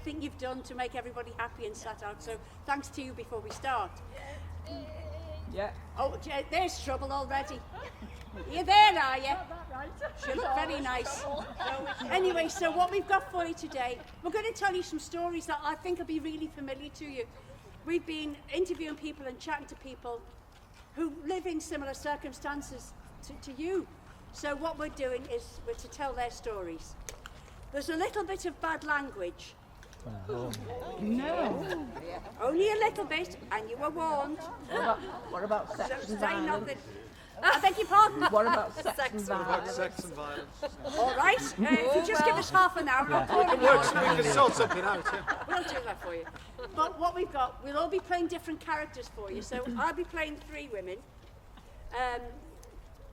everything you've done to make everybody happy and sat out. So thanks to you before we start. Yeah. Oh, there's trouble already. You're there, are you? She looked very nice. Anyway, so what we've got for you today, we're going to tell you some stories that I think will be really familiar to you. We've been interviewing people and chatting to people who live in similar circumstances to you. So what we're doing is we're to tell their stories. There's a little bit of bad language. No. Only a little bit, and you were warned. What about sex So and say violence? nothing. I beg your pardon? What about sex and violence? Sex and violence. All right, if you just give us half an hour, I'll call it Works, we can sort something out, yeah. We'll do that for you. But what we've got, we'll all be playing different characters for you. So I'll be playing 3 women.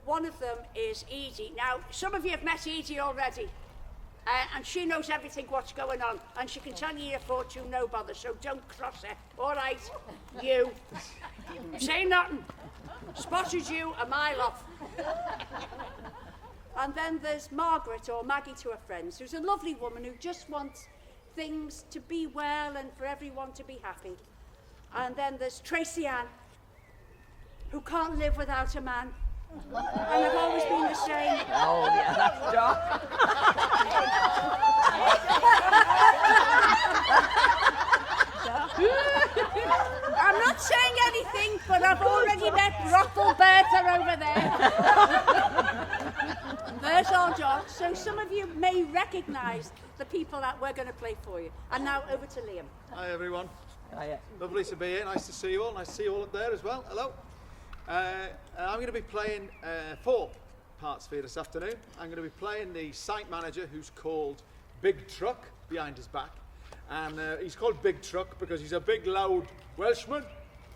One of them is Edie. Now, some of you have met Edie already. And she knows everything what's going on. And she can tell you your fortune, no bother. So don't cross her. All right, you. Say nothing. Spotted you a mile off. And then there's Margaret, or Maggie to her friends, who's a lovely woman who just wants things to be well and for everyone to be happy. And then there's Tracy Ann, who can't live without a man. And I've always been the same. Oh, yeah, that's dark. I'm not saying anything, but I've already met Rothelbertha over there. There's our dog. So some of you may recognise the people that we're going to play for you. And now over to Liam. Hi, everyone. Yeah. Lovely to be here. Nice to see you all. Nice to see you all up there as well. Hello. I'm going to be playing 4 parts for you this afternoon. I'm going to be playing the site manager, who's called Big Truck, behind his back. And he's called Big Truck because he's a big, loud Welshman,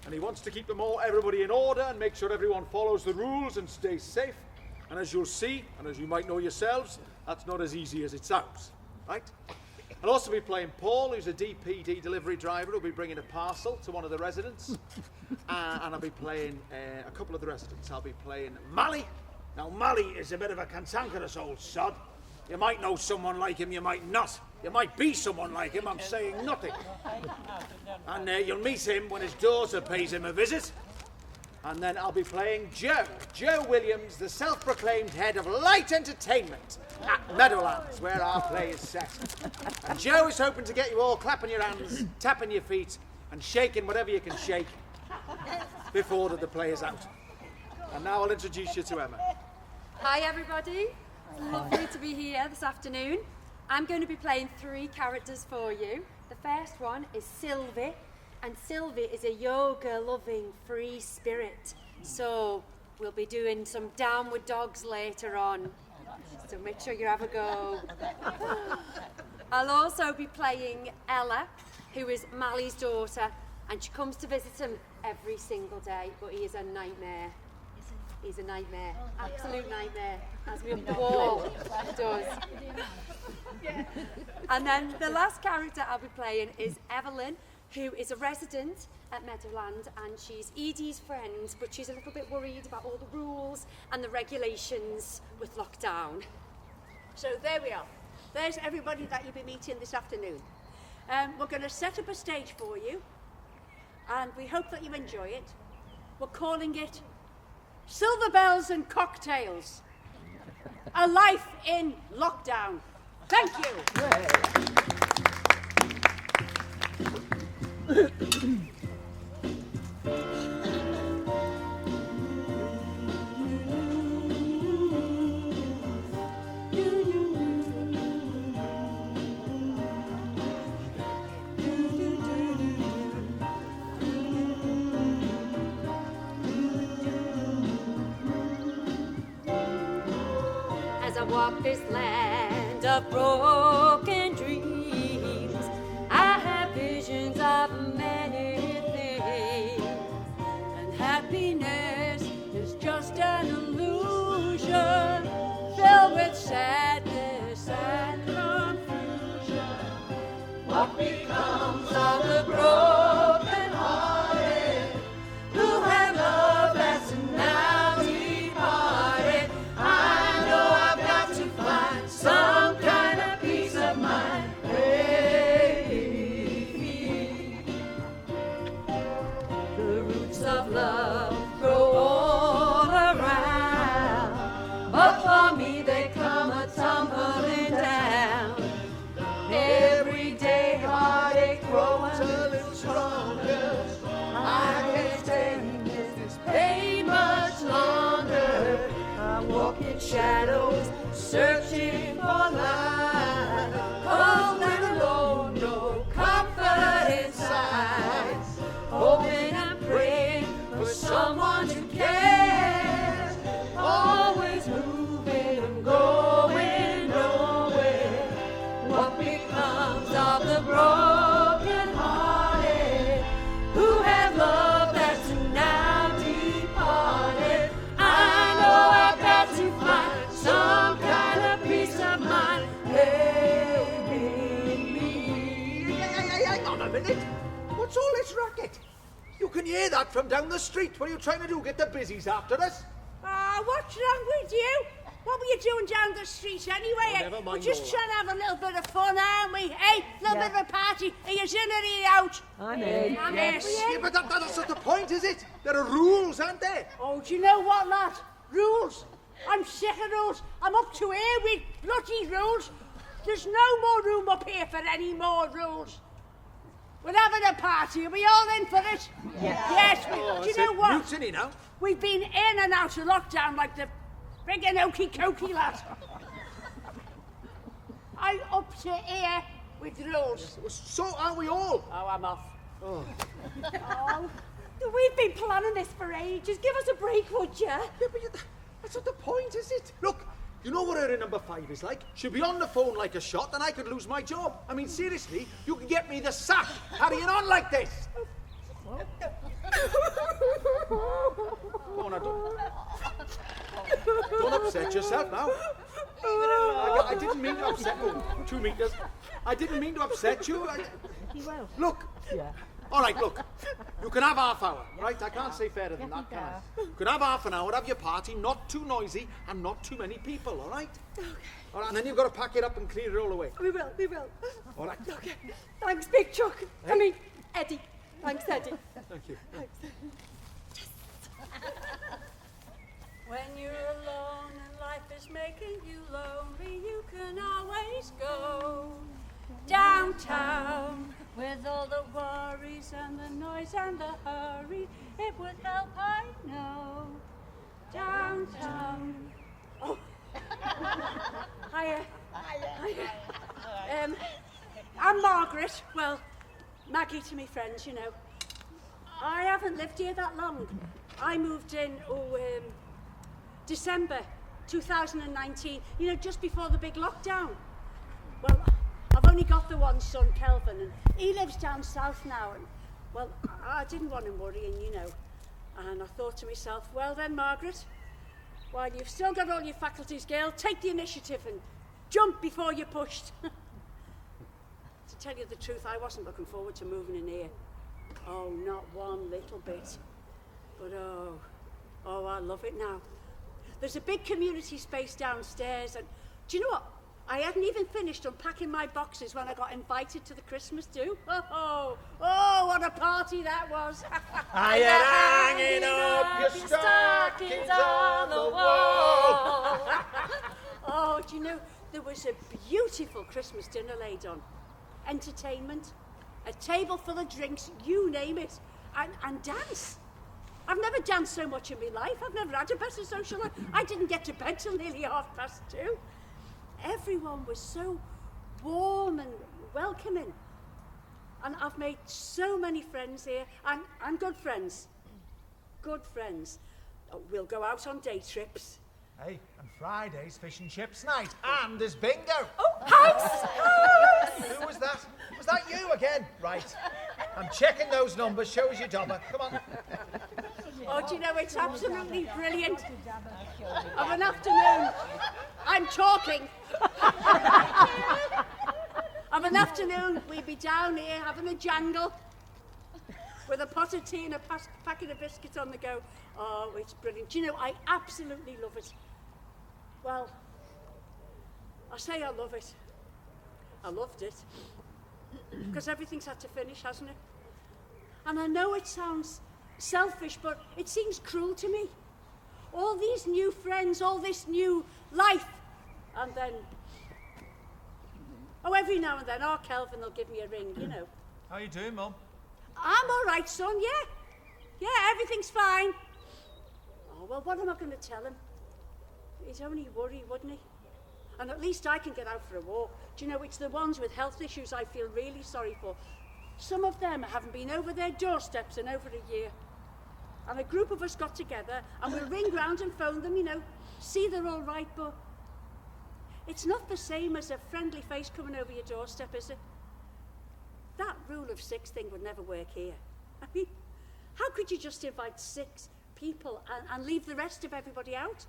and he wants to keep everybody in order and make sure everyone follows the rules and stays safe. And as you'll see, and as you might know yourselves, that's not as easy as it sounds, right? I'll also be playing Paul, who's a DPD delivery driver who'll be bringing a parcel to one of the residents. And I'll be playing a couple of the residents. I'll be playing Mally. Now, Mally is a bit of a cantankerous old sod. You might know someone like him, you might not. You might be someone like him, I'm saying nothing. And you'll meet him when his daughter pays him a visit. And then I'll be playing Joe. Joe Williams, the self-proclaimed head of light entertainment at Meadowlands, where our play is set. And Joe is hoping to get you all clapping your hands, tapping your feet, and shaking whatever you can shake before the play is out. And now I'll introduce you to Emma. Hi everybody, lovely to be here this afternoon. I'm going to be playing 3 characters for you. The first one is Sylvie, and Sylvie is a yoga-loving free spirit. So we'll be doing some downward dogs later on, so make sure you have a go. I'll also be playing Ella, who is Mally's daughter, and she comes to visit him every single day, but he is a nightmare. He's a nightmare, absolute nightmare, as we all does. And then the last character I'll be playing is Evelyn, who is a resident at Meadowland, and she's Edie's friend, but she's a little bit worried about all the rules and the regulations with lockdown. So there we are. There's everybody that you'll be meeting this afternoon. We're going to set up a stage for you, and we hope that you enjoy it. We're calling it Silver Bells and Cocktails. A life in lockdown. Thank you. As I walk this land of broken dreams, I have visions of many things, and happiness is just an illusion filled with sadness and confusion. What becomes of the broken hearted who have loved and now departed? I know I've got to find some kind of peace of mind. Hey. shadows, searching for light. Cold and alone, no comfort inside. Hoping and praying for someone to care. Always moving and going nowhere. What becomes of the broken hearted who have loved that's now departed? I know I've got to find some kind of peace of mind. Hey, me. Hey, hang on a minute. What's all this racket? You can hear that from down the street. What are you trying to do? Get the busies after us? What's wrong with you? What were you doing down the street anyway? Oh, never mind We're just all trying to have a little bit of fun, aren't we? Hey, a little bit of a party. Are you in or are you out? I'm in. I'm Yes. in. Yeah, but that's not the point, is it? There are rules, aren't there? Oh, do you know what, lad? Rules. I'm sick of rules. I'm up to here with bloody rules. There's no more room up here for any more rules. We're having a party. Are we all in for it? Yes. Do you know what? Mutiny now. We've been in and out of lockdown like the friggin' okey cokey lad. I'm up to here with rules. So are we all. Oh, I'm off. Oh, we've been planning this for ages. Give us a break, would you? Yeah, but that's not the point, is it? Look, you know what area number 5 is like? She'll be on the phone like a shot and I could lose my job. I mean, seriously, you can get me the sack carrying on like this. Go on, don't upset yourself now. I didn't mean to upset you. 2 meters. I didn't mean to upset you. Look. Yeah. All right, look. You can have half hour, right? I can't say fairer than that, can I? You can have half an hour, have your party, not too noisy and not too many people, all right? Okay. All right, and then you've got to pack it up and clear it all away. We will. All right. Okay. Thanks, Big Chuck. I mean, Eddie. Thanks, Eddie. Thank you. When you're alone and life is making you lonely, you can always go downtown with all the worries and the noise and the hurry. It would help, I know. Downtown. Oh. Hiya. I'm Margaret. Well, Maggie to me friends, you know. I haven't lived here that long. I moved in, December 2019, you know, just before the big lockdown. Well, I've only got the one son, Kelvin, and he lives down south now. And, well, I didn't want him worrying, you know. And I thought to myself, well then, Margaret, while you've still got all your faculties, girl, take the initiative and jump before you're pushed. To tell you the truth, I wasn't looking forward to moving in here. Oh, not one little bit. But oh, I love it now. There's a big community space downstairs, and do you know what? I hadn't even finished unpacking my boxes when I got invited to the Christmas do. Oh, what a party that was. Are you hanging up your stockings on the wall? Oh, do you know, there was a beautiful Christmas dinner laid on. Entertainment, a table full of drinks, you name it, and dance. I've never danced so much in my life. I've never had a better social life. I didn't get to bed till nearly 2:30. Everyone was so warm and welcoming. And I've made so many friends here, and good friends. Good friends. Oh, we'll go out on day trips. Hey, and Friday's fish and chips night, and there's bingo. Oh, house! Who was that? Was that you again? Right. I'm checking those numbers. Show us your dobber. Come on. Oh, do you know, it's absolutely brilliant. Of an afternoon, I'm talking. Of an afternoon, we'd be down here having a jangle with a pot of tea and a packet of biscuits on the go. Oh, it's brilliant. Do you know, I absolutely love it. Well, I say I love it. I loved it. Because everything's had to finish, hasn't it? And I know it sounds selfish, but it seems cruel to me. All these new friends, all this new life, and then, every now and then, Kelvin will give me a ring, you know. How you doing, Mum? I'm all right, son, yeah. Yeah, everything's fine. Oh, well, what am I going to tell him? He'd only worry, wouldn't he? And at least I can get out for a walk. Do you know, it's the ones with health issues I feel really sorry for. Some of them haven't been over their doorsteps in over a year. And a group of us got together and we'll ring round and phone them, you know, see they're all right, but it's not the same as a friendly face coming over your doorstep, is it? That rule of 6 thing would never work here. I mean, how could you just invite 6 people and leave the rest of everybody out?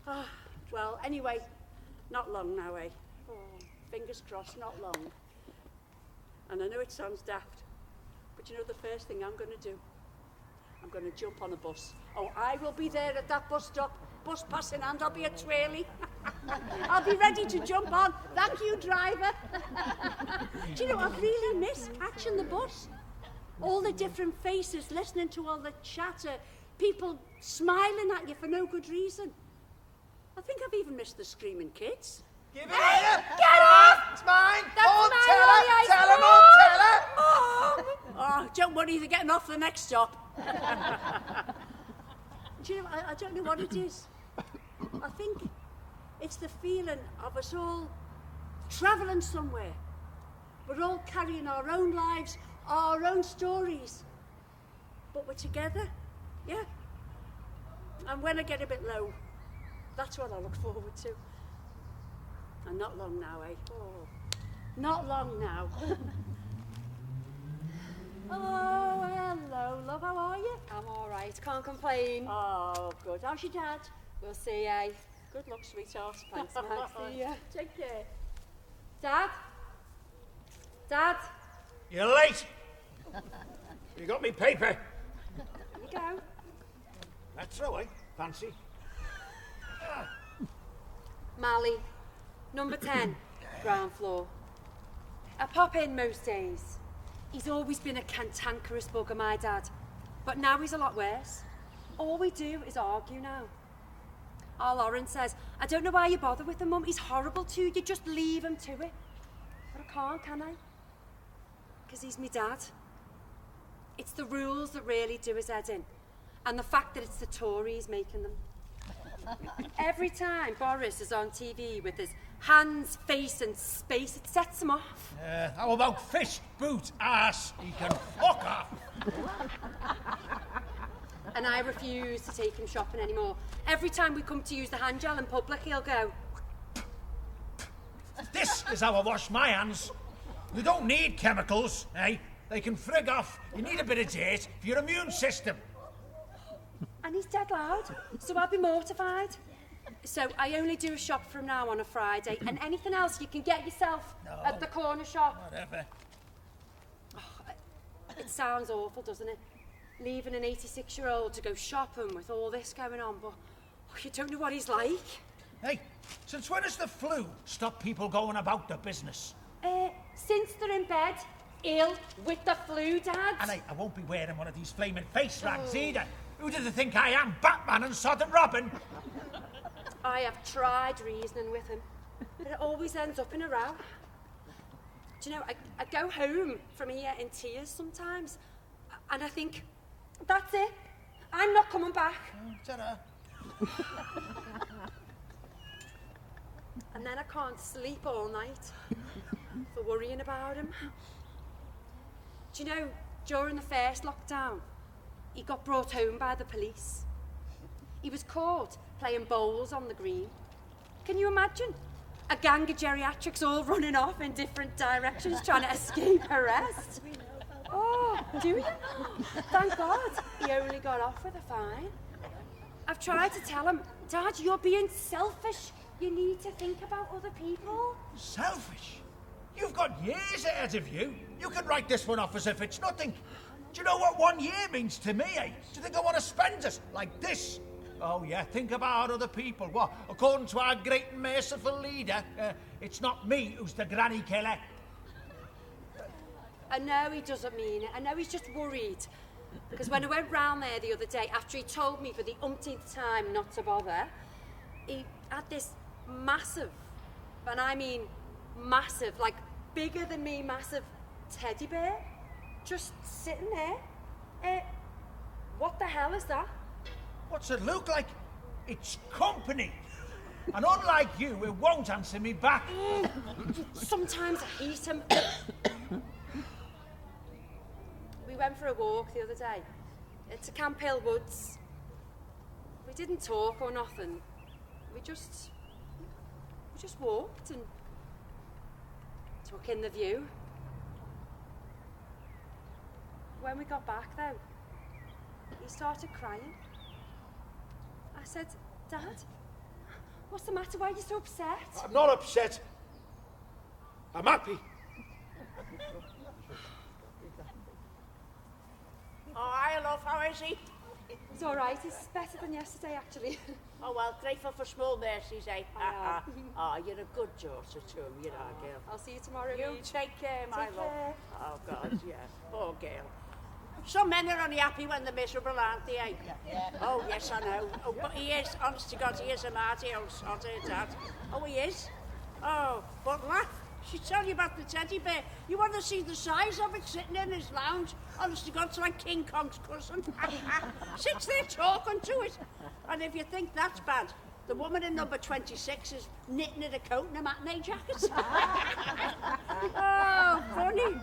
Oh, well, anyway, not long now, eh? Oh, fingers crossed, not long. And I know it sounds daft, but you know the first thing I'm going to do? I'm going to jump on a bus. Oh, I will be there at that bus stop, bus pass in hand, I'll be a twirly. I'll be ready to jump on. Thank you, driver. Do you know, I really miss catching the bus. All the different faces, listening to all the chatter, people smiling at you for no good reason. I think I've even missed the screaming kids. Give it Hey, here! get off! It's mine! That's on, mine, tell her! Ollie, Tell her, Mom! Mom, tell her! Oh, don't worry, they're getting off the next stop. Do you know, I don't know what it is. I think it's the feeling of us all travelling somewhere. We're all carrying our own lives, our own stories. But we're together, yeah. And when I get a bit low, that's what I look forward to. And not long now, eh? Oh, not long now. Hello, love, how are you? I'm all right, can't complain. Oh, good. How's your dad? We'll see, eh? Good luck, sweetheart. Thanks, Max. See ya. Take care. Dad? Dad? You're late! You got me paper? Here you go. That's so, eh? Fancy. Mally, number 10, ground floor. I pop in most days. He's always been a cantankerous bugger, my dad. But now he's a lot worse. All we do is argue now. Our Lauren says, I don't know why you bother with him, Mum. He's horrible to you. Just leave him to it. But I can't, can I? Because he's me dad. It's the rules that really do his head in. And the fact that it's the Tories making them. Every time Boris is on TV with his hands, face and space, it sets him off. How about fish, boot, ass? He can fuck off. And I refuse to take him shopping anymore. Every time we come to use the hand gel in public, he'll go, This is how I wash my hands. You don't need chemicals, eh? They can frig off. You need a bit of dirt for your immune system. and he's dead loud, so I'll be mortified. So I only do a shop from now on a Friday, and anything else you can get yourself at the corner shop. Whatever. It sounds awful, doesn't it? Leaving an 86-year-old to go shopping with all this going on, but you don't know what he's like. Hey, since when has the flu stopped people going about their business? Since they're in bed, ill with the flu, Dad. And I won't be wearing one of these flaming face rags either. Who do they think I am, Batman and Sodden Robin? I have tried reasoning with him, but it always ends up in a row. Do you know, I go home from here in tears sometimes, and I think, that's it. I'm not coming back. Ta-da. And then I can't sleep all night for worrying about him. Do you know, during the first lockdown, he got brought home by the police. He was caught playing bowls on the green. Can you imagine? A gang of geriatrics all running off in different directions trying to escape arrest. Oh, do you? Thank God he only got off with a fine. I've tried to tell him, Dad, you're being selfish. You need to think about other people. Selfish? You've got years ahead of you. You can write this one off as if it's nothing. Do you know what 1 year means to me, eh? Do you think I want to spend it like this? Oh, yeah, think about other people. What? According to our great and merciful leader, it's not me who's the granny killer. I know he doesn't mean it. I know he's just worried. Because when I went round there the other day, after he told me for the umpteenth time not to bother, he had this massive, and I mean massive, like bigger than me, massive teddy bear, just sitting there. What the hell is that? What's it look like? It's company. And unlike you, it won't answer me back. Sometimes I hate him. We went for a walk the other day. To Camp Hill Woods. We didn't talk or nothing. We just walked and took in the view. When we got back though, he started crying. I said, Dad, what's the matter? Why are you so upset? I'm not upset. I'm happy. Oh, hi, love, how is he? It's all right. It's better than yesterday, actually. Oh, well, grateful for small mercies, eh? I Oh, you're a good daughter to him, you are, girl. I'll see you tomorrow. You Eve. take care, my Take love. care. Oh, God, yeah. Poor girl. Some men are only happy when they're miserable, aren't they, eh? Oh, yes, I know. Oh, but he is, honest to God, he is a marty old sod, Dad. Oh, he is? Oh, but laugh. She tell you about the teddy bear. You want to see the size of it sitting in his lounge? Honest to God, it's like King Kong's cousin. Sits there talking to it. And if you think that's bad, the woman in number 26 is knitting at a coat and a matinee jacket. Oh, funny.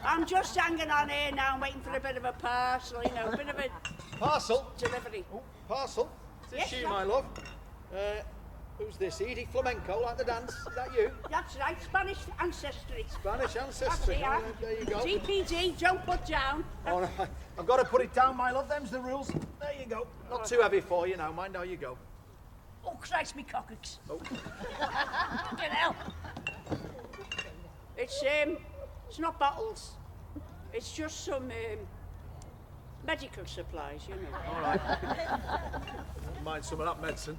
I'm just hanging on here now, waiting for a bit of a parcel, you know, a bit of a Parcel? delivery. Oh, parcel? Is this Yes, you, sir. my love? Who's this? Edie Flamenco, like the dance? Is that you? That's right, Spanish ancestry. Spanish That's ancestry. it, yeah. Oh, there you go. DPD, don't put down. All right. I've got to put it down, my love. Them's the rules. There you go. Not too heavy for you now, mind how you go. Oh, Christ, me cockocks. Oh. Fucking hell. It's not bottles. It's just some medical supplies, you know. All right. Don't mind some of that medicine.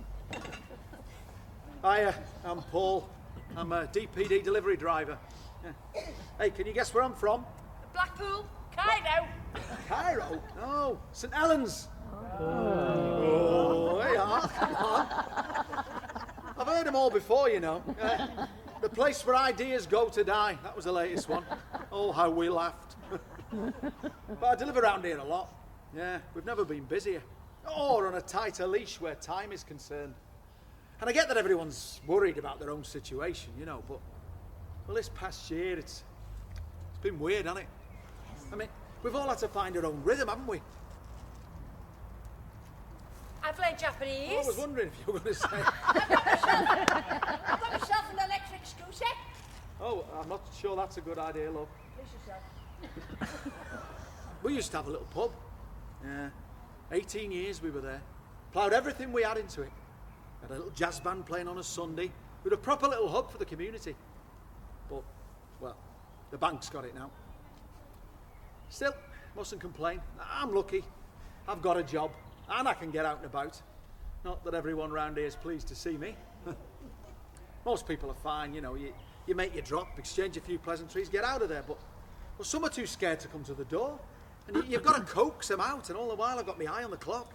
Hiya, I'm Paul. I'm a DPD delivery driver. Yeah. Hey, can you guess where I'm from? Blackpool, Cairo. Cairo? No, St Helens. Oh, hey, come on. I've heard them all before, you know. The place where ideas go to die. That was the latest one. Oh, how we laughed. But I deliver around here a lot. Yeah, we've never been busier. Or on a tighter leash where time is concerned. And I get that everyone's worried about their own situation, you know, but, well, this past year, it's been weird, hasn't it? I mean, we've all had to find our own rhythm, haven't we? I've learned Japanese. I was wondering if you were going to say. I've got myself an electric scooter. Oh, I'm not sure that's a good idea, love. Please yourself. We used to have a little pub. Yeah. 18 years we were there. Ploughed everything we had into it. Had a little jazz band playing on a Sunday. We had a proper little hub for the community. But, well, the bank's got it now. Still, mustn't complain. I'm lucky. I've got a job. And I can get out and about. Not that everyone round here is pleased to see me. Most people are fine, you know. You make your drop, exchange a few pleasantries, get out of there. But well, some are too scared to come to the door. And you've got to coax them out. And all the while I've got my eye on the clock.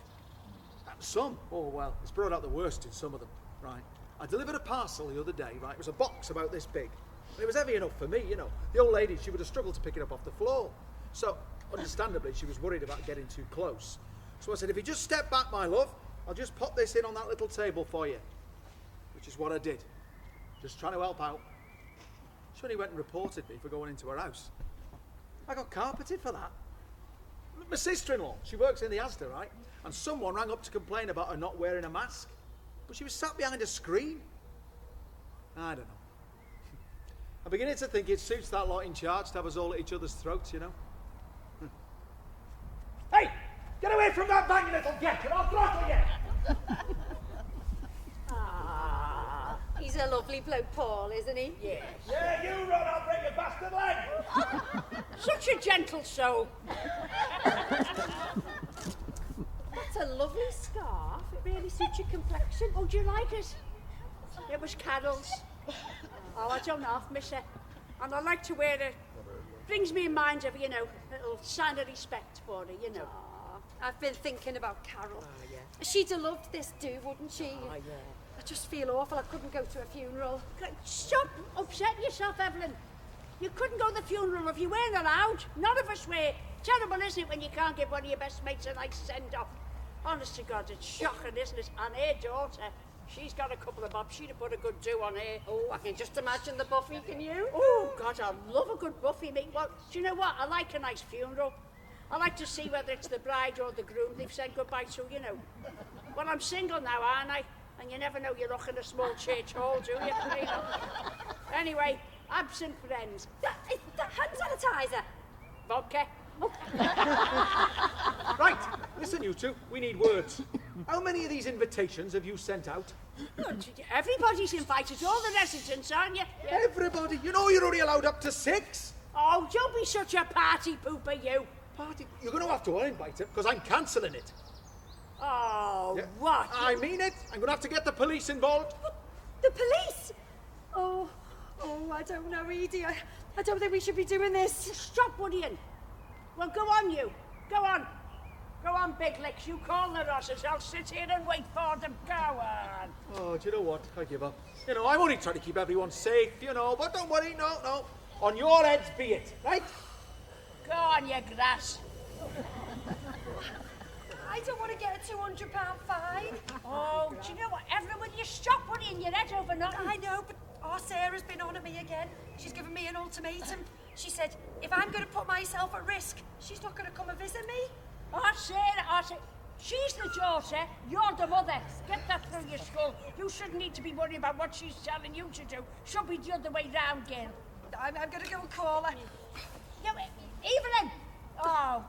And some, oh well, it's brought out the worst in some of them. Right. I delivered a parcel the other day, right? It was a box about this big. And it was heavy enough for me, you know. The old lady, she would have struggled to pick it up off the floor. So, understandably, she was worried about getting too close. So I said, if you just step back, my love, I'll just pop this in on that little table for you. Which is what I did. Just trying to help out. She only went and reported me for going into her house. I got carpeted for that. My sister-in-law, she works in the Asda, right? And someone rang up to complain about her not wearing a mask. But she was sat behind a screen. I don't know. I'm beginning to think it suits that lot in charge to have us all at each other's throats, you know. Hey! Get away from that bang, you little git, and I'll throttle you! He's a lovely bloke, Paul, isn't he? Yes. Yeah, you run, I'll break your bastard leg! Such a gentle soul. That's a lovely scarf. It really suits your complexion. Oh, do you like it? It was Carol's. Oh, I don't half miss her. And I like to wear it. Brings me in mind of, you know, a little sign of respect for her, you know. I've been thinking about Carol. Oh, yeah. She'd have loved this do, wouldn't she? Oh, yeah. I just feel awful. I couldn't go to a funeral. Stop upsetting yourself, Evelyn. You couldn't go to the funeral if you weren't allowed. None of us were. Terrible, isn't it, when you can't give one of your best mates a nice send-off? Honest to God, it's shocking, isn't it? And her daughter, She's got a couple of bobs. She'd have put a good do on her. Oh, I can just imagine the buffy, can you? Oh, God, I love a good buffy, mate. Well, do you know what? I like a nice funeral. I like to see whether it's the bride or the groom they've said goodbye to, you know. Well, I'm single now, aren't I? And you never know you're in a small church hall, do you? You know? Anyway, absent friends. The hand sanitizer. Vodka. Right, listen you two, we need words. How many of these invitations have you sent out? Everybody's invited, all the residents, aren't you? Yeah. Everybody. You know you're only allowed up to 6. Oh, don't be such a party pooper, you. Party? You're going to have to uninvite him, because I'm cancelling it. Oh, Yeah. what? I mean it. I'm going to have to get the police involved. The police? Oh, I don't know, Edie. I don't think we should be doing this. Stop worrying. Well, go on, you. Go on. Go on, Big Licks. You call the Rosses. I'll sit here and wait for them. Go on. Oh, do you know what? I give up. You know, I'm only trying to keep everyone safe, you know, but don't worry, no. On your heads be it, right? Go on, you grass. I don't want to get a £200 fine. Oh, do you know what? Everyone, you stop worrying your head over nothing. I know, but our Sarah's been on at me again. She's given me an ultimatum. She said, if I'm going to put myself at risk, she's not going to come and visit me. Oh, Sarah, she's the daughter, you're the mother. Get that through your skull. You shouldn't need to be worried about what she's telling you to do. Should be the other way round, girl. I'm going to go and call her. Yeah, Evelyn! Oh,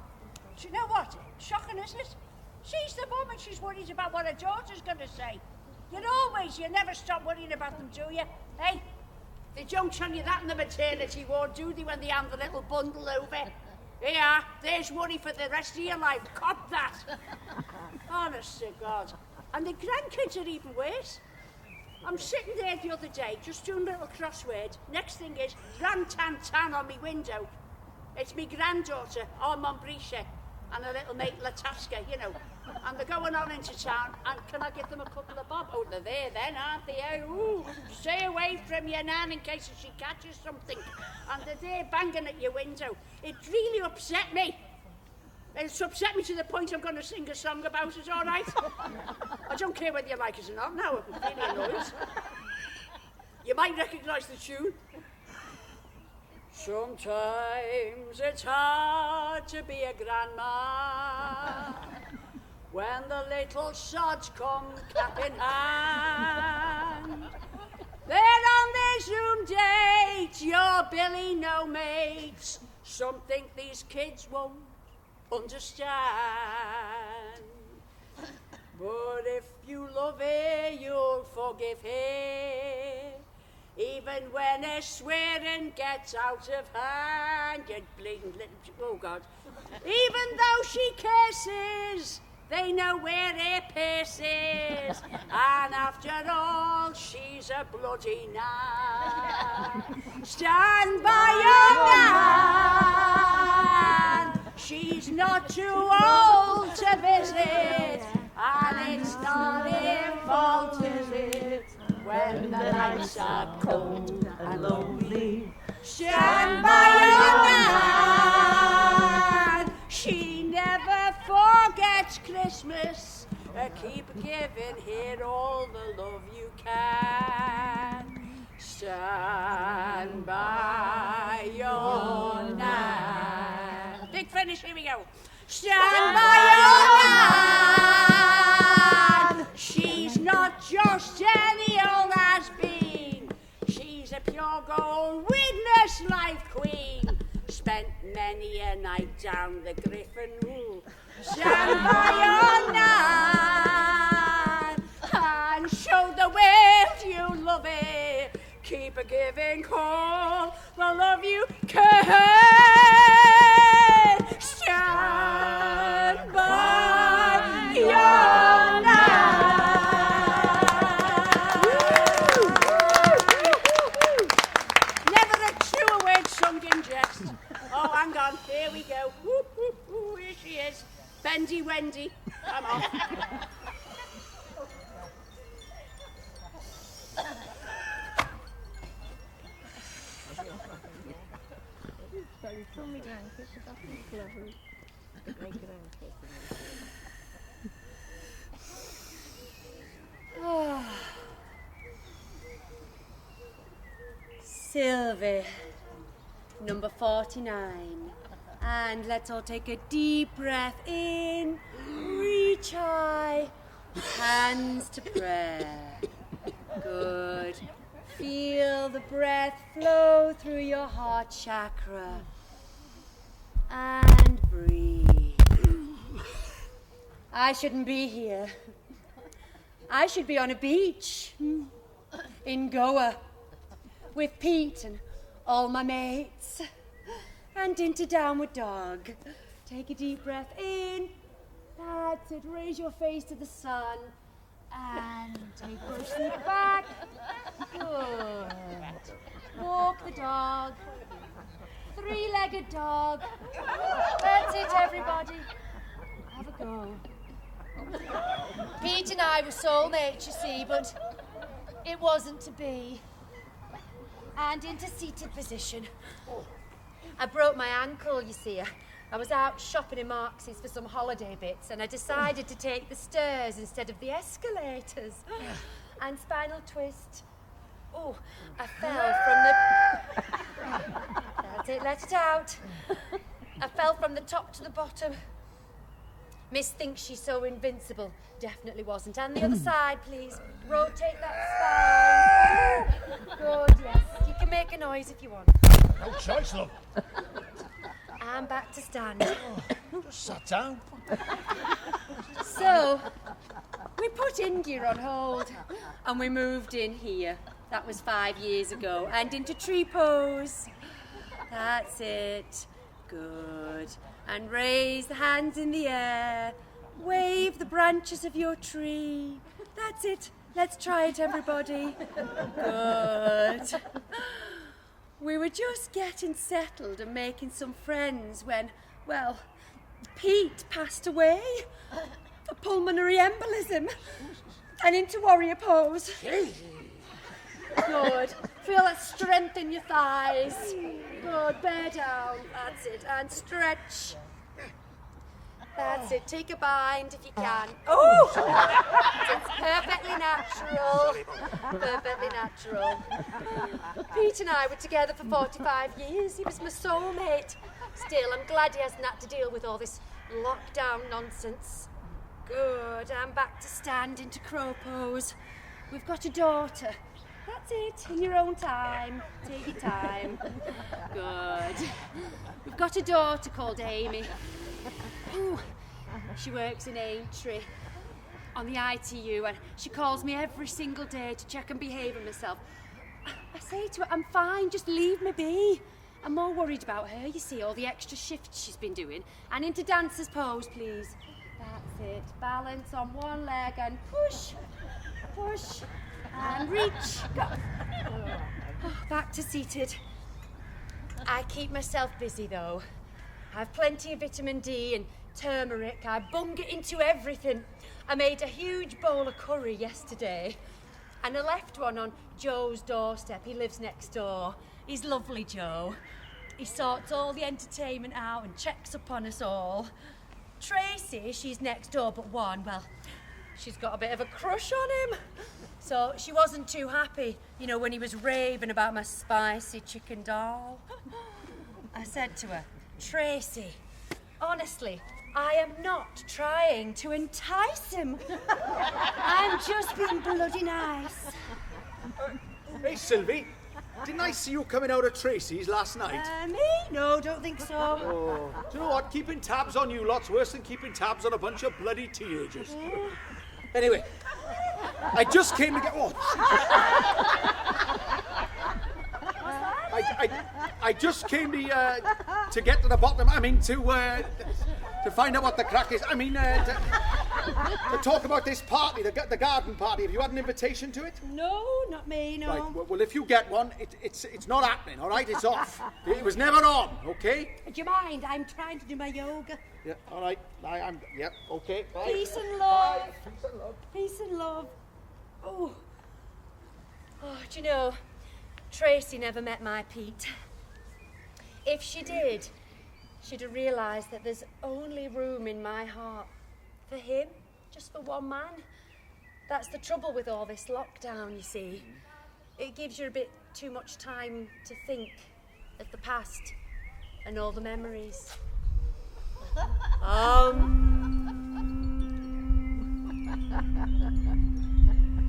do you know what? Shocking, isn't it? She's the woman, she's worried about what her daughter's going to say. You never stop worrying about them, do you? Hey, they don't tell you that in the maternity ward, do they, when they hand the little bundle over? Here, there's worry for the rest of your life. Cop that. Honest to God. And the grandkids are even worse. I'm sitting there the other day, just doing a little crossword. Next thing is, ran-tan-tan on my window. It's my granddaughter, Montbretia, and her little mate, Lataska, you know. And they're going on into town, and can I give them a couple of bob? Oh, they're there then, aren't they? Ooh, stay away from your nan in case she catches something. And they're there banging at your window. It really upset me. It's upset me to the point I'm going to sing a song about it, all right? I don't care whether you like it or not now, it really annoys. You might recognise the tune. Sometimes it's hard to be a grandma when the little sods come cap in hand. Then on their Zoom date, you're Billy no mates. Some think these kids won't understand. But if you love her, you'll forgive her. Even when her swearing gets out of hand, you bleeding little... Oh, God. Even though she curses, they know where her purse is. And after all, she's a bloody nan. Stand by your nan. She's not too old to visit. And it's not her fault, is it? When the nights are cold and lonely, stand by your nan. She never forgets Christmas. Keep giving her all the love you can. Stand by your nan. Big finish, here we go. Stand by your nan. She's not just any old has-been. She's a pure gold Widnes life queen. Spent many a night down the Griffin Rule. Stand by your nan and show the world you love it. Keep a giving call, the love you can. Stand by your nan. Never a truer word sung in jest. Oh, hang on, here we go. Woo, woo, woo, here she is. Bendy Wendy. Come on. Sylvie, number 49. And let's all take a deep breath in, reach high, hands to prayer. Good. Feel the breath flow through your heart chakra. And breathe. I shouldn't be here. I should be on a beach in Goa with Pete and all my mates. And into downward dog. Take a deep breath in. That's it. Raise your face to the sun. And take push it back. Good. Walk the dog. Three-legged dog. That's it, everybody. Have a go. Pete and I were soulmates, you see, but it wasn't to be. And into seated position. I broke my ankle, you see. I was out shopping in Marx's for some holiday bits and I decided to take the stairs instead of the escalators. And spinal twist. Oh, I fell from the... That's it, let it out. I fell from the top to the bottom. Miss thinks she's so invincible. Definitely wasn't. And the other side, please. Rotate that spine. Good, yes. You can make a noise if you want. No choice, love. I'm back to stand. Just sat down. So, we put India on hold and we moved in here. That was 5 years ago. And into tree pose. That's it. Good. And raise the hands in the air. Wave the branches of your tree. That's it. Let's try it, everybody. Good. We were just getting settled and making some friends when, well, Pete passed away. A pulmonary embolism. And into warrior pose. Good. Feel that strength in your thighs. Good. Bear down. That's it. And stretch. That's it. Take a bind if you can. Oh! It's perfectly natural. Perfectly natural. Pete and I were together for 45 years. He was my soulmate. Still, I'm glad he hasn't had to deal with all this lockdown nonsense. Good. I'm back to stand into crow pose. We've got a daughter. That's it. In your own time. Take your time. Good. We've got a daughter called Amy. Ooh, she works in Aintree on the ITU and she calls me every single day to check I'm behaving myself. I say to her, I'm fine, just leave me be. I'm more worried about her, you see, all the extra shifts she's been doing. And into dancer's pose, please. That's it. Balance on one leg and push, push, and reach. Go. Oh, back to seated. I keep myself busy though. I've plenty of vitamin D and turmeric. I bung it into everything. I made a huge bowl of curry yesterday and I left one on Joe's doorstep. He lives next door. He's lovely, Joe. He sorts all the entertainment out and checks up on us all. Tracy, she's next door but one. Well, she's got a bit of a crush on him. So she wasn't too happy, you know, when he was raving about my spicy chicken dal. I said to her, Tracy, honestly, I am not trying to entice him. I'm just being bloody nice. Hey, Sylvie, didn't I see you coming out of Tracy's last night? Me? No, don't think so. Oh, do you know what? Keeping tabs on you lot's worse than keeping tabs on a bunch of bloody teenagers. Anyway, I just came to get... Oh. I just came to get to the bottom. I mean, to find out what the crack is. I mean, to talk about this party, the garden party. Have you had an invitation to it? No, not me, no. Right, well, if you get one, it's not happening, all right? It's off. It was never on, okay? Do you mind? I'm trying to do my yoga. Yeah, all right. Yep, okay. Bye. Peace and love. Bye. Peace and love. Peace and love. Oh, do you know, Tracy never met my Pete. If she did, she'd have realised that there's only room in my heart for him, just for one man. That's the trouble with all this lockdown, you see. It gives you a bit too much time to think of the past and all the memories.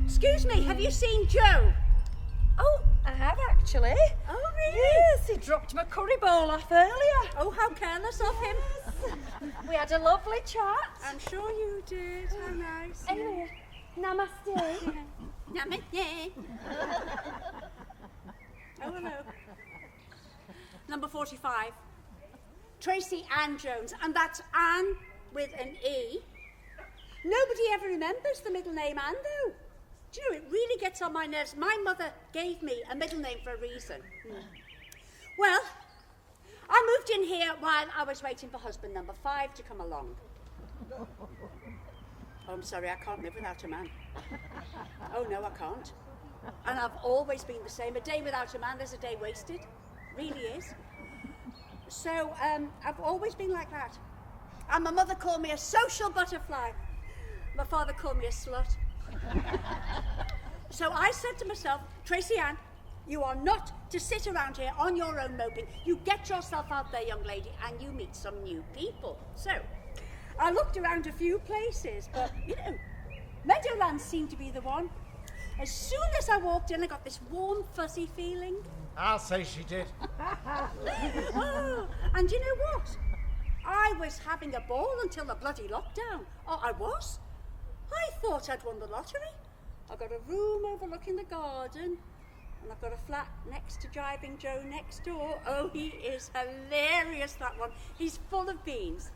Excuse me, have you seen Joe? Oh, I have actually. Oh, really? Yes, he dropped my curry bowl off earlier. Oh, how careless of him. We had a lovely chat. I'm sure you did. How nice. Anyway, namaste. Namaste. Oh, hello. Number 45. Tracy Ann Jones, and that's Ann with an E. Nobody ever remembers the middle name Ann, though. Do you know, it really gets on my nerves. My mother gave me a middle name for a reason. Well, I moved in here while I was waiting for husband number 5 to come along. Oh, I'm sorry, I can't live without a man. Oh, no, I can't. And I've always been the same. A day without a man is a day wasted. Really is. So, I've always been like that. And my mother called me a social butterfly. My father called me a slut. So I said to myself, Tracy Ann, you are not to sit around here on your own moping. You get yourself out there, young lady, and you meet some new people. So I looked around a few places, but, you know, Meadowlands seemed to be the one. As soon as I walked in, I got this warm, fuzzy feeling. I'll say she did. Oh, and you know what? I was having a ball until the bloody lockdown. Oh, I was. I thought I'd won the lottery. I got a room overlooking the garden, and I've got a flat next to Driving Joe next door. Oh, he is hilarious, that one. He's full of beans.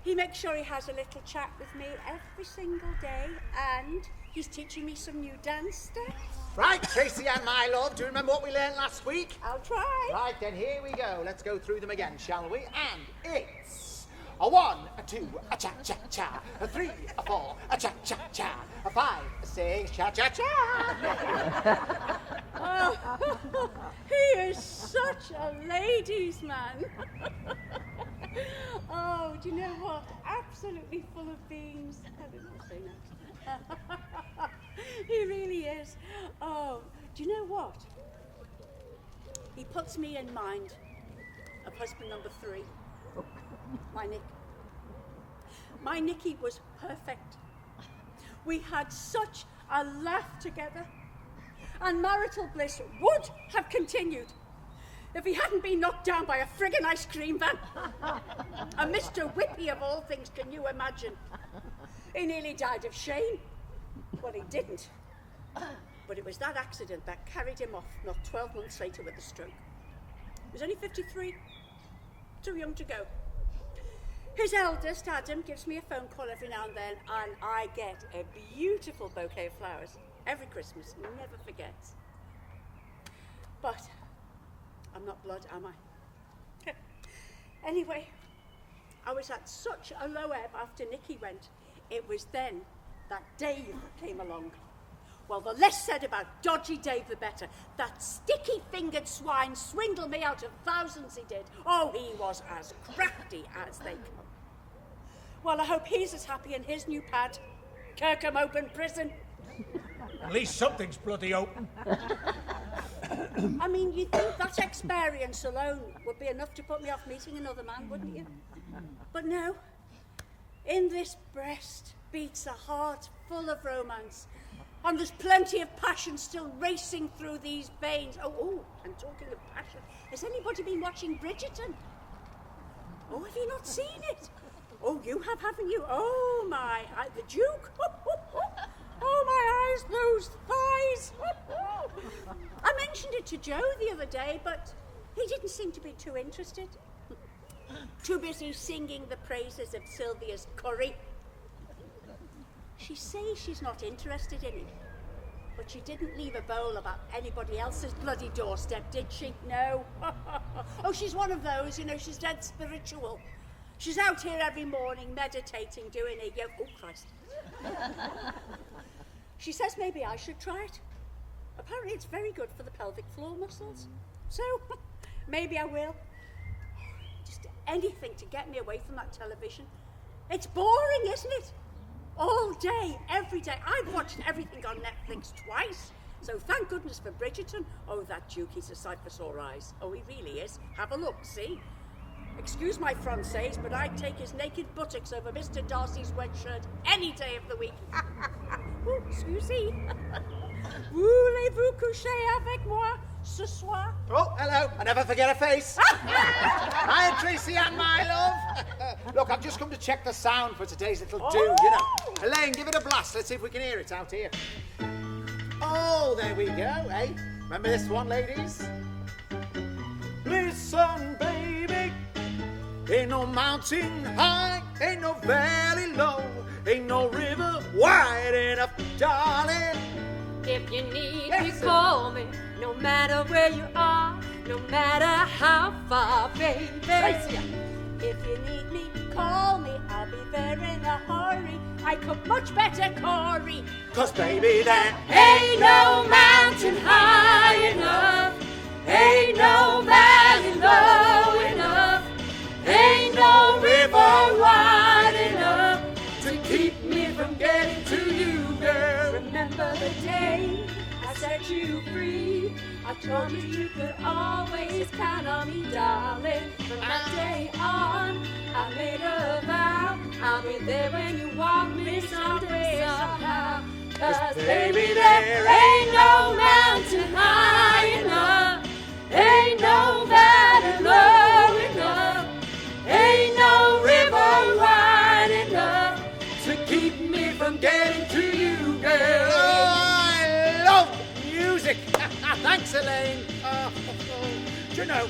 He makes sure he has a little chat with me every single day, and he's teaching me some new dance steps. Right, Tracy and my love, do you remember what we learned last week? I'll try. Right, then here we go. Let's go through them again, shall we? And it's a 1, a 2, a cha-cha-cha, a 3, a 4, a cha-cha-cha, a 5, a 6, cha-cha-cha. Oh, he is such a ladies' man. Oh, do you know what? Absolutely full of beans. I don't know what to say next. He really is. Oh, do you know what? He puts me in mind of husband number 3, my Nick. My Nicky was perfect. We had such a laugh together, and marital bliss would have continued if he hadn't been knocked down by a friggin' ice cream van. A Mr. Whippy of all things, can you imagine? He nearly died of shame. Well, he didn't. But it was that accident that carried him off not 12 months later with a stroke. He was only 53, too young to go. His eldest, Adam, gives me a phone call every now and then, and I get a beautiful bouquet of flowers every Christmas. He never forgets. But I'm not blood, am I? Anyway, I was at such a low ebb after Nicky went. It was then that Dave came along. Well, the less said about dodgy Dave, the better. That sticky-fingered swine swindled me out of thousands, he did. Oh, he was as crafty as they come. Well, I hope he's as happy in his new pad. Kirkham Open Prison. At least something's bloody open. I mean, you'd think that experience alone would be enough to put me off meeting another man, wouldn't you? But no. In this breast beats a heart full of romance. And there's plenty of passion still racing through these veins. Oh, and talking of passion, has anybody been watching Bridgerton? Oh, have you not seen it? Oh, you have, haven't you? Oh, the Duke. Oh, my eyes, those thighs. I mentioned it to Joe the other day, but he didn't seem to be too interested. Too busy singing the praises of Sylvia's curry. She says she's not interested in it, but she didn't leave a bowl about anybody else's bloody doorstep, did she? No. Oh, she's one of those, you know, she's dead spiritual. She's out here every morning meditating, doing a yoga. Oh, Christ. She says maybe I should try it. Apparently it's very good for the pelvic floor muscles. So, maybe I will. Just anything to get me away from that television. It's boring, isn't it? All day, every day. I've watched everything on Netflix twice. So thank goodness for Bridgerton. Oh, that Duke, he's a sight for sore eyes. Oh, he really is. Have a look, see? Excuse my Francaise, but I'd take his naked buttocks over Mr. Darcy's wet shirt any day of the week. Oh, excusez. Voulez-vous coucher avec moi ce soir? Oh, hello. I never forget a face. Hi, Tracy and my love. Look, I've just come to check the sound for today's little do, you know. Elaine, give it a blast. Let's see if we can hear it out here. Oh, there we go, eh? Remember this one, ladies? Listen, baby. Ain't no mountain high, ain't no valley low, ain't no river wide enough, darling. If you need Yes, me, sir. call me. No matter where you are, no matter how far, baby. Tracy. If you need me, call me. I'll be there in a hurry. I cook much better curry. 'Cause baby, there Ain't no mountain high enough, ain't no valley low enough, ain't no river wide enough to keep me from getting to you, girl. Remember the day I set you free? I told you you could always count on me, darling. From that day on, I made a vow I'll be there when you want me someday, somehow. 'Cause baby, there ain't no mountain high enough, ain't no valley low enough, ain't no river wide enough to keep me from getting to you, girl. Oh, I love music. Thanks, Elaine. Do you know,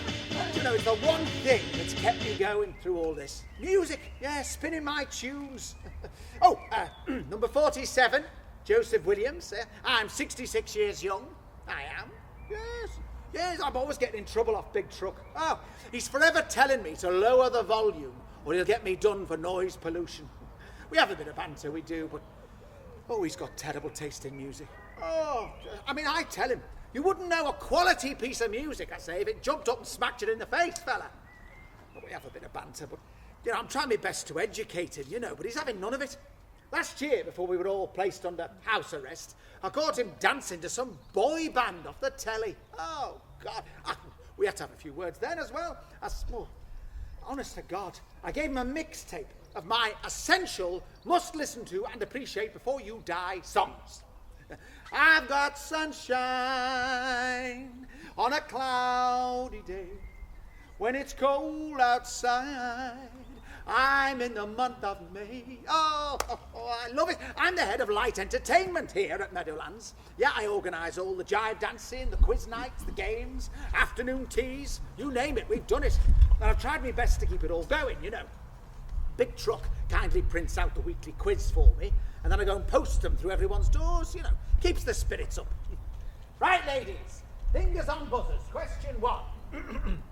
it's the one thing that's kept me going through all this. Music, yeah, spinning my tunes. Number 47, Joseph Williams. I'm 66 years young. I am. Yes, I'm always getting in trouble off Big Truck. Oh, he's forever telling me to lower the volume or he'll get me done for noise pollution. We have a bit of banter, we do, but he's got terrible taste in music. Oh, I tell him, you wouldn't know a quality piece of music, I say, if it jumped up and smacked you in the face, fella. Well, we have a bit of banter, but, I'm trying my best to educate him, but he's having none of it. Last year, before we were all placed under house arrest, I caught him dancing to some boy band off the telly. Oh, God. We had to have a few words then as well. Honest to God, I gave him a mixtape of my essential must listen to and appreciate before you die songs. I've got sunshine on a cloudy day when it's cold outside. I'm in the month of May. Oh, I love it. I'm the head of light entertainment here at Meadowlands. Yeah, I organise all the jive dancing, the quiz nights, the games, afternoon teas, you name it, we've done it. And I've tried my best to keep it all going, Big Truck kindly prints out the weekly quiz for me, and then I go and post them through everyone's doors, keeps the spirits up. Right, ladies, fingers on buzzers. Question 1.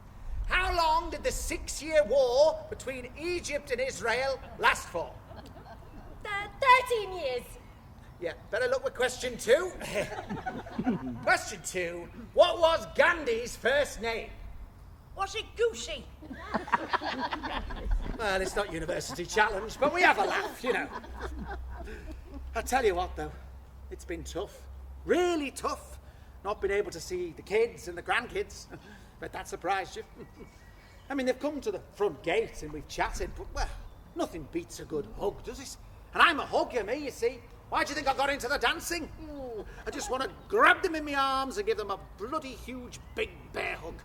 How long did the 6-year war between Egypt and Israel last for? 13 years. Yeah, better look with question 2. Question 2. What was Gandhi's first name? Was it Goosey? Well, it's not University Challenge, but we have a laugh, I tell you what, though, it's been tough. Really tough. Not been able to see the kids and the grandkids. Bet that surprised you. They've come to the front gate and we've chatted, but, well, nothing beats a good hug, does it? And I'm a hugger, me, you see. Why do you think I got into the dancing? I just want to grab them in my arms and give them a bloody huge big bear hug.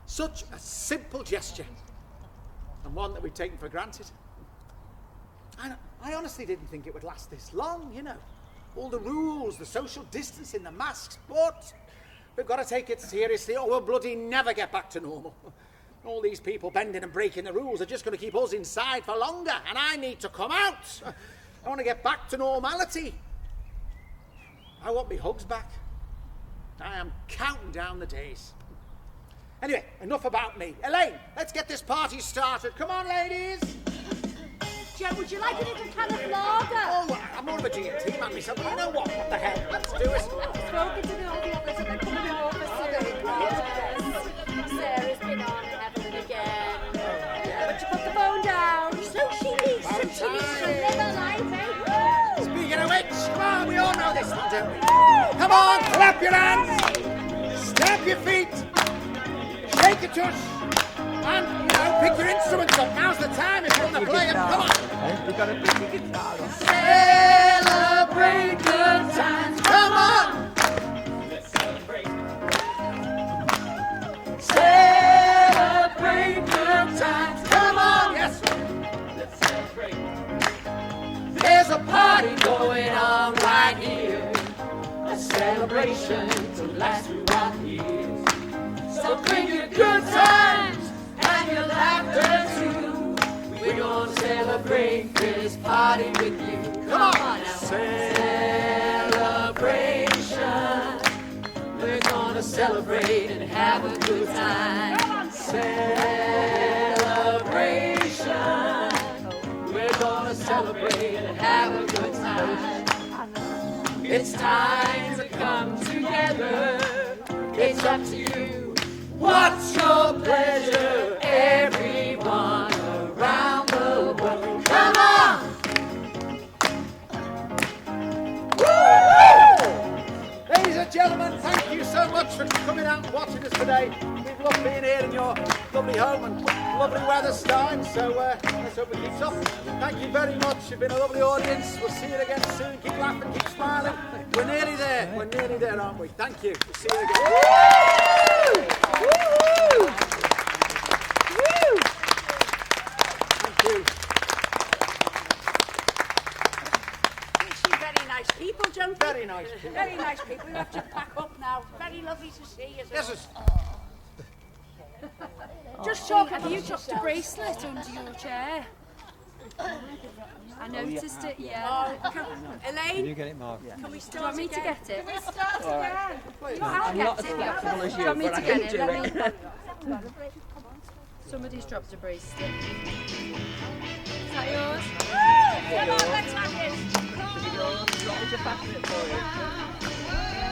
Such a simple gesture, and one that we've taken for granted. I honestly didn't think it would last this long, All the rules, the social distancing, the masks, but we've got to take it seriously or we'll bloody never get back to normal. All these people bending and breaking the rules are just going to keep us inside for longer, and I need to come out. I want to get back to normality. I want me hugs back. I am counting down the days. Anyway, enough about me. Elaine, let's get this party started. Come on, ladies. Joe, would you like a little can of lager? Oh, I'm more of a G&T man myself, but you know what? What the hell? Let's do it. Spoken to all the others and they're coming over soon. Sarah's been on Evelyn again. But you put the phone down. So she needs some live, eh? Speaking of which, come on, we all know this one, don't we? Come on, clap your hands. Stamp your feet. Shake your tush. And, you know, pick your instruments up. Now's the time if you want to play them. Come on. You've got to pick your guitar up. Celebrate good times. Come on. Celebrate good times. Come on. Yes. There's a party going on right here. A celebration to last throughout years. So bring your good times and your laughter too. We're gonna celebrate this party with you. Come on now. Celebration. We're gonna celebrate and have a good time. Celebration. We're gonna celebrate and have a good time. It's time to come together. It's up to you. What's your pleasure, everyone around the world? Come on! Woo! Ladies and gentlemen, thank you so much for coming out and watching us today. We've loved being here in your lovely home and lovely weather starting, so let's hope it keeps up. Thank you very much. You've been a lovely audience. We'll see you again soon. Keep laughing, keep smiling. We're nearly there. We're nearly there, aren't we? Thank you. We'll see you again. Woo! Woo! Woo! Thank you. Actually, very nice people, don't we? Very nice people. Very nice people. We have to pack up now. Very lovely to see you. Yes, it's Just talk Have about you dropped a bracelet under your chair? I noticed it, yeah. Elaine, get it, Mark? can we Do you start want me to again? get it? We start again. I'll get it. flexible as Do you want me to but I get can it? do Let it. me... Somebody's dropped a bracelet. Is that yours? Come on, let's have this. Want me to fasten it for you?